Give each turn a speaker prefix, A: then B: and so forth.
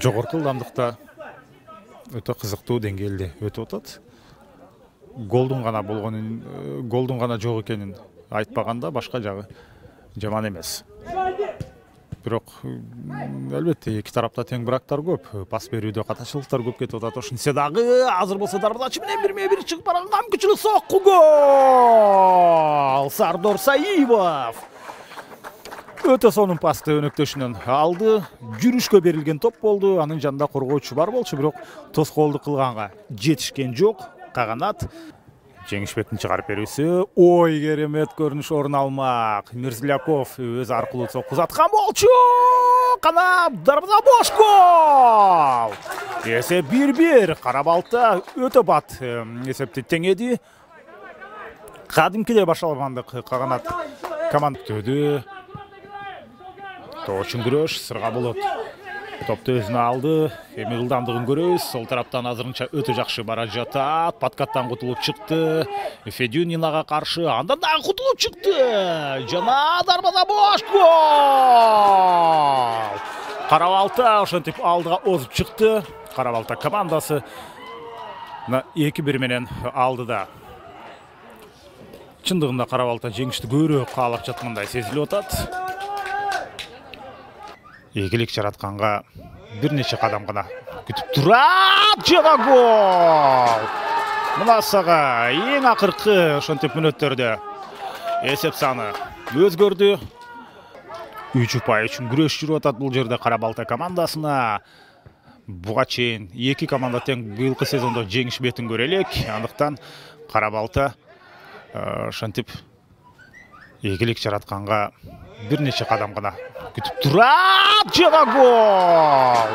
A: жогорку ылдамдыкта өтө кызыктуу деңгээлде өтүп атат. Голдун гана жок экенин айтпаганда башка жагы жаман эмес. Бирок албетте эки тарапта тең бурактар көп, пас берүүдө катачылыктар көп кетип атат. Ошентсе дагы азыр болсо дарбазачы менен 1-1 чыгып барган камчылык сокку гол! Сардор Саибов өтө сонун пасты өнөктөшүнөн алды. Жүрүшкө берилген топ болду. Анын жанында коргоочу бар болчу, бирок тоскоолдук кылганга жетишкен жок. Каганат Жеңишбектин чыгарып берүүсү. Ой, керемет көрүнүш орун алмак. Мирзляков өз аркылуу сокку узаткан болчу. Канап дарбаза бош гол! Эсеп 1-1. Кара балта өтө бат эсепти теңеди. Кадимкидей башталгандык Каганат команда өтөдү. Тоочун күрөш, сырга болот. Топты өзүнө алды. Эми ылдамдыгын көрөбүз. Сол тараптан азырынча өтө жакшы бара жатат. Паткаттан кутулуп чыкты. Федюнинага каршы андан дагы кутулуп чыкты. Жана дарбаза бош гол! Кара балта ошентип алдыга озуп чыкты. Кара балта командасы 2-1 менен алдыда. Чындыгында кара балта жеңишти көбүрөөк каалап жаткандай сезилип атат. Ийгилик жаратканга бир нече кадам гана күтүп турат. Жана гол! Мына сага эң акыркы ошентип мүнөттөрдө эсеп саны өзгөрдү. 3 упай үчүн күрөш жүрүп атат бул жерде кара балта командасына. Буга чейин эки команда тең быйылкы сезондо жеңиш бетин көрө элек. Андыктан кара балта ошентип ийгилик жаратканга бир нече кадам гана күтүп турат. Жана гол!